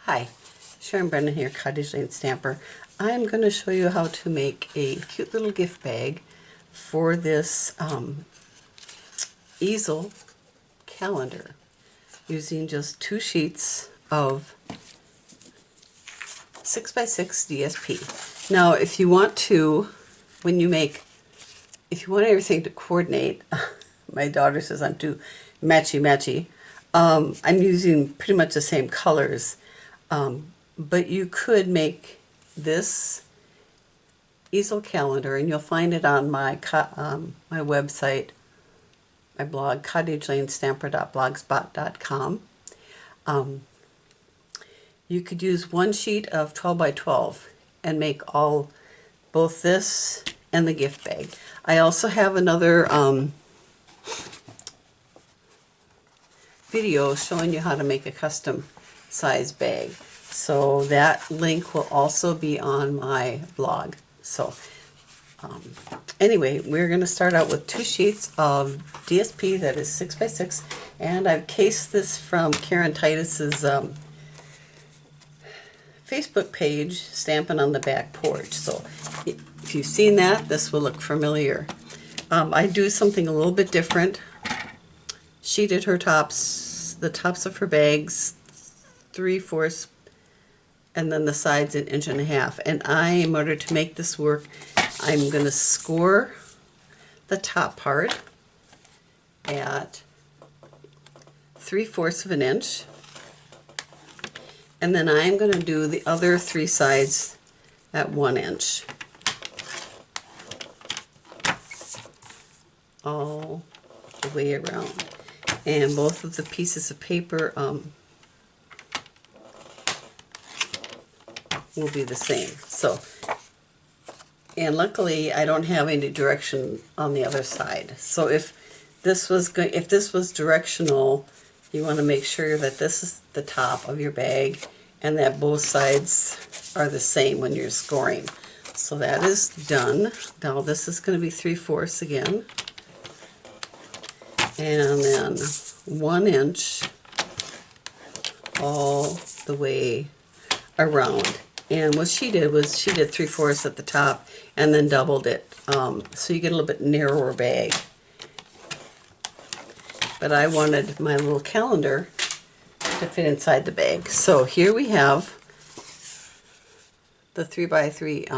Hi, Sharon Brennan here, Cottage Lane Stamper. I'm going to show you how to make a cute little gift bag for this easel calendar using just 2 sheets of 6x6 DSP. Now, if you want to, if you want everything to coordinate, my daughter says I'm too matchy-matchy. I'm using pretty much the same colors. But you could make this easel calendar, and you'll find it on my my website, my blog, cottagelanestamper.blogspot.com. You could use 1 sheet of 12 by 12 and make both this and the gift bag. I also have another video showing you how to make a custom size bag. So that link will also be on my blog. So anyway, we're going to start out with 2 sheets of DSP that is 6x6, and I've cased this from Karen Titus's Facebook page, Stampin' on the Back Porch. So if you've seen that, this will look familiar. I do something a little bit different. She did her tops, the tops of her bags 3/4, and then the sides 1.5 inches. And in order to make this work, I'm going to score the top part at 3/4 of an inch, and then I'm going to do the other 3 sides at 1 inch, all the way around. And both of the pieces of paper will be the same. So, and luckily I don't have any direction on the other side. So if this was directional, you want to make sure that this is the top of your bag and that both sides are the same when you're scoring. So that is done. Now this is going to be 3/4 again, and then 1 inch all the way around. And what she did was she did 3/4 at the top and then doubled it, so you get a little bit narrower bag. But I wanted my little calendar to fit inside the bag. So here we have the 3x3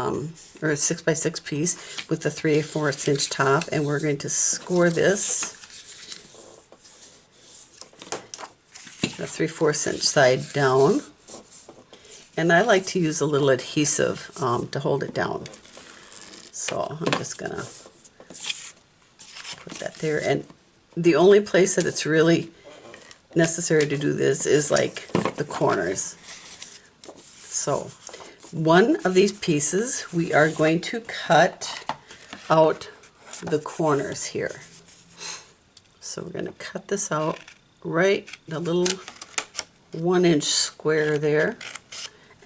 or 6x6 piece with the 3/4 inch top, and we're going to score this the 3/4 inch side down. And I like to use a little adhesive to hold it down. So I'm just going to put that there. And the only place that it's really necessary to do this is like the corners. So one of these pieces, we are going to cut out the corners here. So we're going to cut this out right, the little 1 inch square there.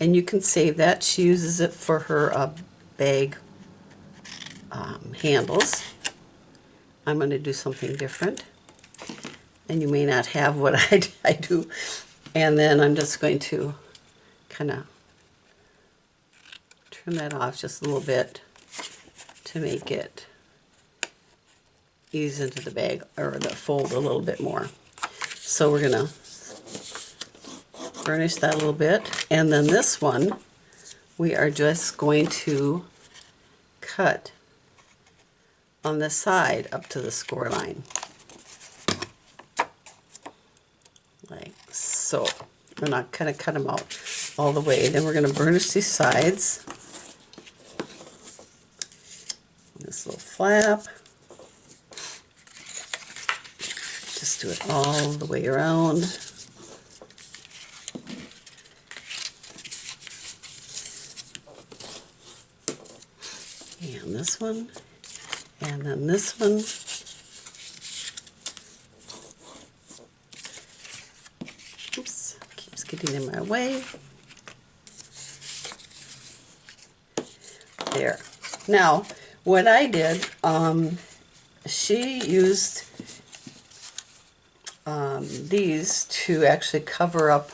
And you can save that. She uses it for her bag handles. I'm going to do something different, and you may not have what I do. And then I'm just going to kind of trim that off just a little bit to make it ease into the bag, or the fold a little bit more. So we're going to burnish that a little bit, and then this one we are just going to cut on the side up to the score line, like so. We're not going to cut them out all the way. Then we're going to burnish these sides, this little flap, just do it all the way around. And this one, and then this one. Oops, keeps getting in my way. There. Now, what I did, she used these to actually cover up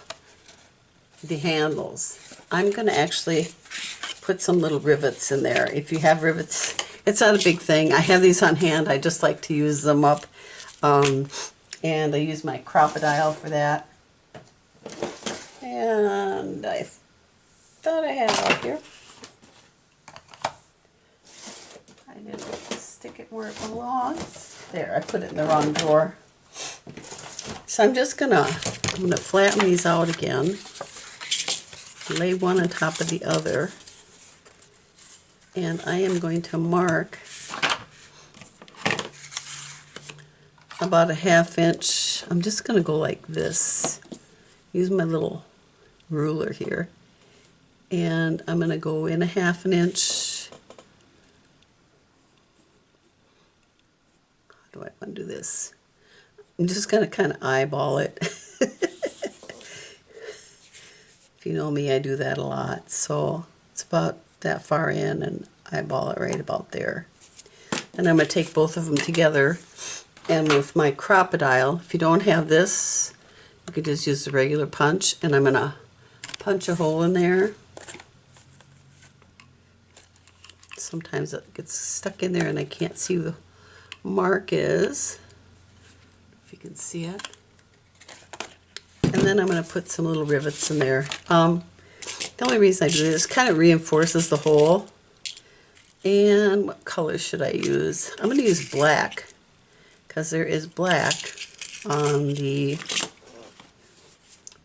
the handles. I'm going to actually put some little rivets in there. If you have rivets, it's not a big thing. I have these on hand. I just like to use them up. And I use my crocodile for that. And I thought I had it out here. I didn't stick it where it belongs. There, I put it in the wrong drawer. So I'm gonna flatten these out again. Lay one on top of the other. And I am going to mark about a 1/2 inch. I'm just going to go like this. Use my little ruler here. And I'm going to go in a 1/2 inch. How do I want to do this? I'm just going to kind of eyeball it. If you know me, I do that a lot. So it's about that far in and eyeball it right about there. And I'm going to take both of them together, and with my crocodile, if you don't have this, you could just use the regular punch, and I'm going to punch a hole in there. Sometimes it gets stuck in there and I can't see where the mark is. If you can see it. And then I'm going to put some little rivets in there. The only reason I do this kind of reinforces the hole. And what color should I use? I'm going to use black, because there is black on the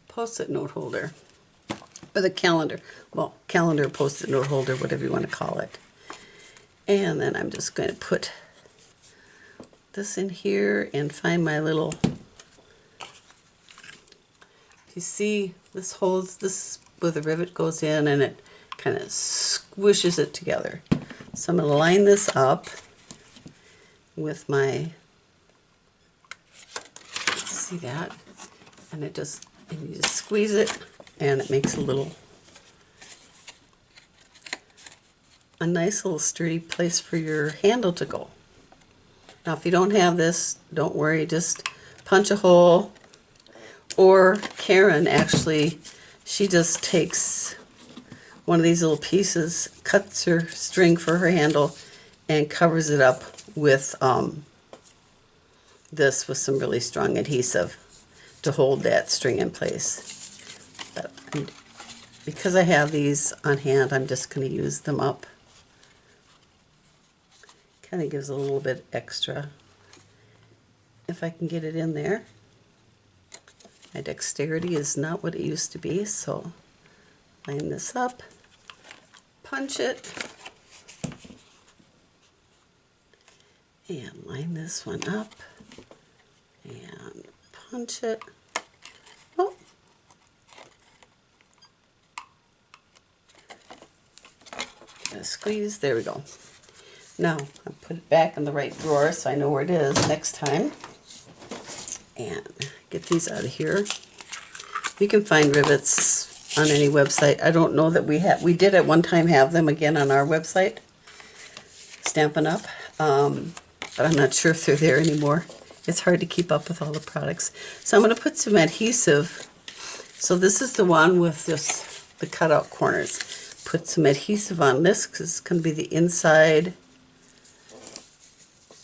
post-it note holder, or the calendar. Well, calendar, post-it note holder, whatever you want to call it. And then I'm just going to put this in here and find my little, you see, this holds, this where the rivet goes in, and it kind of squishes it together. So I'm going to line this up with my, see that? And it just, and you just squeeze it, and it makes a nice little sturdy place for your handle to go. Now if you don't have this, don't worry, just punch a hole. Or Karen, actually, she just takes one of these little pieces, cuts her string for her handle, and covers it up with this with some really strong adhesive to hold that string in place. But because I have these on hand, I'm just going to use them up. Kind of gives a little bit extra. If I can get it in there. My dexterity is not what it used to be, so line this up, punch it, and line this one up, and punch it. Oh. Gotta squeeze, there we go. Now, I'll put it back in the right drawer so I know where it is next time. And get these out of here. You can find rivets on any website. I don't know that we did at one time have them again on our website, Stampin' Up, but I'm not sure if they're there anymore. It's hard to keep up with all the products. So I'm going to put some adhesive. So this is the one with just the cutout corners. Put some adhesive on this because it's going to be the inside,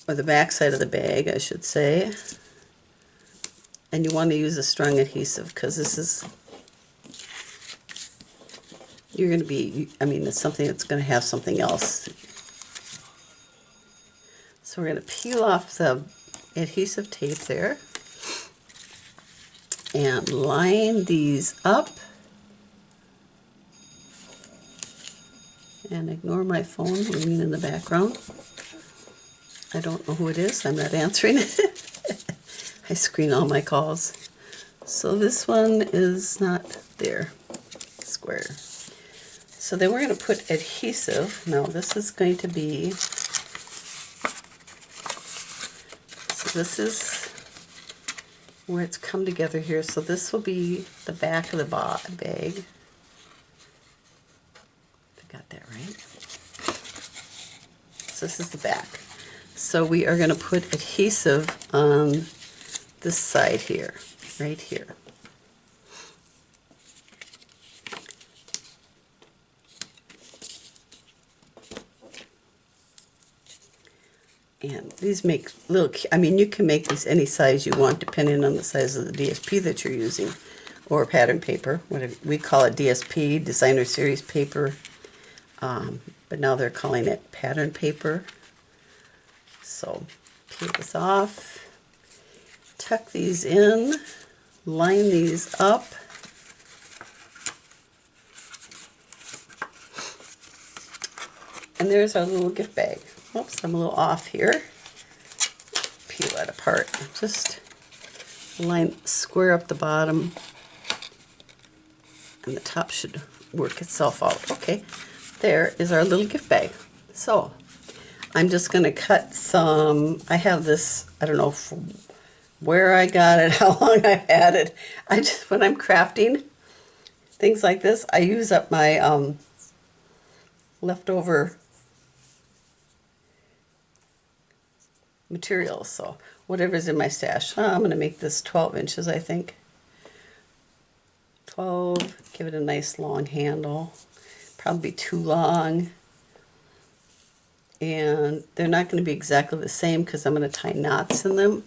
or the back side of the bag, I should say. And you want to use a strong adhesive because this is, you're going to be, I mean, it's something that's going to have something else. So we're going to peel off the adhesive tape there and line these up. And ignore my phone ringing in the background. I don't know who it is. I'm not answering it. I screen all my calls. So this one is not there, square. So then we're going to put adhesive. Now this is going to be, so this is where it's come together here. So this will be the back of the bag. I got that right. So this is the back. So we are going to put adhesive on this side here, right here. And these make little, I mean, you can make these any size you want depending on the size of the DSP that you're using, or pattern paper. Whatever, we call it DSP, Designer Series Paper, but now they're calling it pattern paper. So peel this off, tuck these in, line these up. And there's our little gift bag. Oops, I'm a little off here. Peel that apart. Just square up the bottom, and the top should work itself out. Okay, there is our little gift bag. So I'm just going to cut some. I have this, I don't know where I got it, how long I've had it. When I'm crafting things like this, I use up my leftover materials, so whatever's in my stash. I'm going to make this 12 inches, I think. 12, give it a nice long handle. Probably too long. And they're not going to be exactly the same because I'm going to tie knots in them.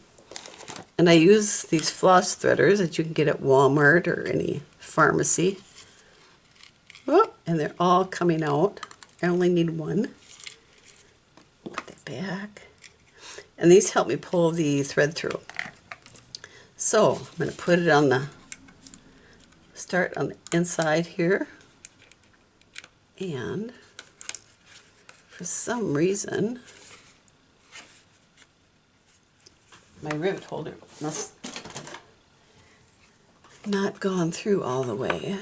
And I use these floss threaders that you can get at Walmart or any pharmacy. Oh, and they're all coming out. I only need one. Put that back. And these help me pull the thread through. So I'm going to put it on the, start on the inside here. And for some reason, my rivet holder must not gone through all the way.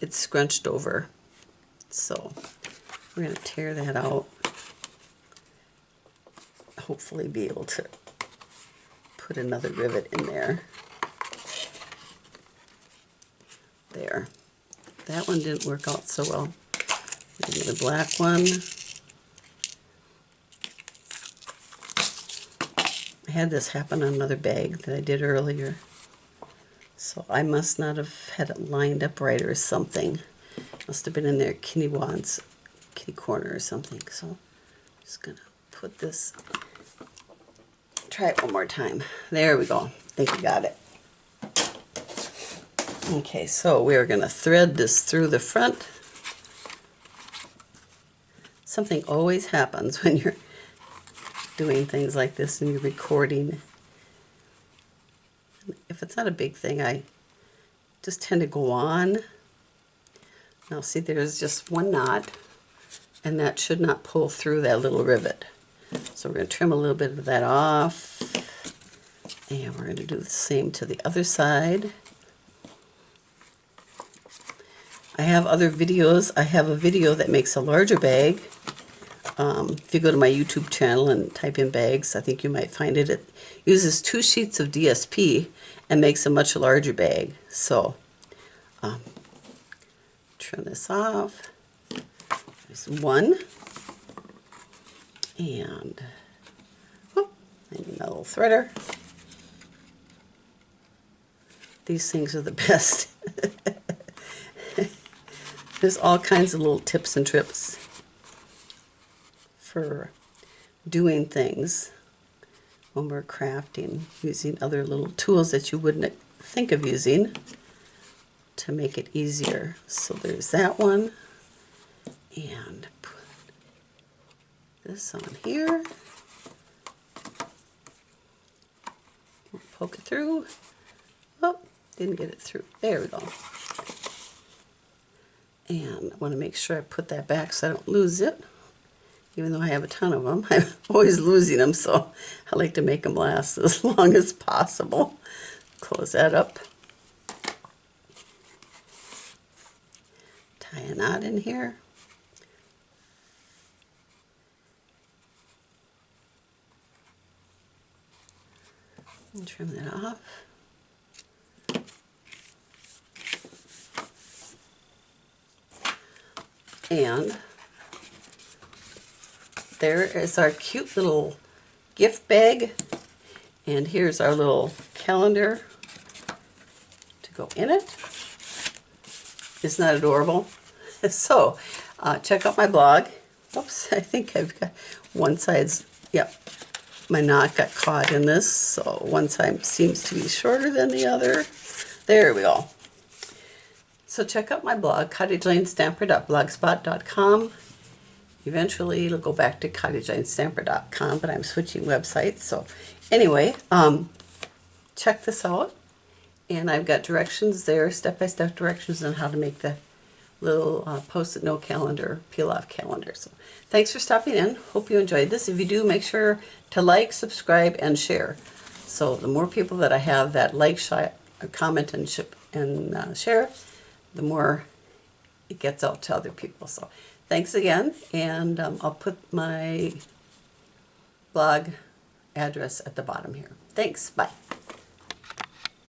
It's scrunched over, so we're going to tear that out. Hopefully be able to put another rivet in there. There. That one didn't work out so well. Maybe the black one. I had this happen on another bag that I did earlier. So I must not have had it lined up right or something. Must have been in there kitty corner or something. So I'm just gonna put this, try it one more time. There we go. I think we got it. Okay, so we are gonna thread this through the front. Something always happens when you're doing things like this and you're recording. If it's not a big thing, I just tend to go on. Now see, there's just one knot, and that should not pull through that little rivet. So we're going to trim a little bit of that off, and we're going to do the same to the other side. I have other videos. I have a video that makes a larger bag. If you go to my YouTube channel and type in bags, I think you might find it. It uses 2 sheets of DSP and makes a much larger bag. So, trim this off. There's one. And, oh, I need my little threader. These things are the best. There's all kinds of little tips and trips for doing things when we're crafting, using other little tools that you wouldn't think of using to make it easier. So there's that one, and put this on here. Poke it through. Oh, didn't get it through. There we go. And I want to make sure I put that back so I don't lose it. Even though I have a ton of them, I'm always losing them, so I like to make them last as long as possible. Close that up. Tie a knot in here. And trim that off. And there is our cute little gift bag, and here's our little calendar to go in it. Isn't that adorable? So, check out my blog. Oops, I think I've got one side's, yep, my knot got caught in this, so one side seems to be shorter than the other. There we go. So check out my blog, cottageLaneStamper.blogspot.com. Eventually it'll go back to cottageLaneStamper.com, but I'm switching websites. So anyway, check this out. And I've got directions there, step-by-step directions on how to make the little post-it note calendar, peel-off calendar. So thanks for stopping in. Hope you enjoyed this. If you do, make sure to like, subscribe, and share. So the more people that I have that like, comment, and share, the more it gets out to other people. So thanks again, and I'll put my blog address at the bottom here. Thanks. Bye.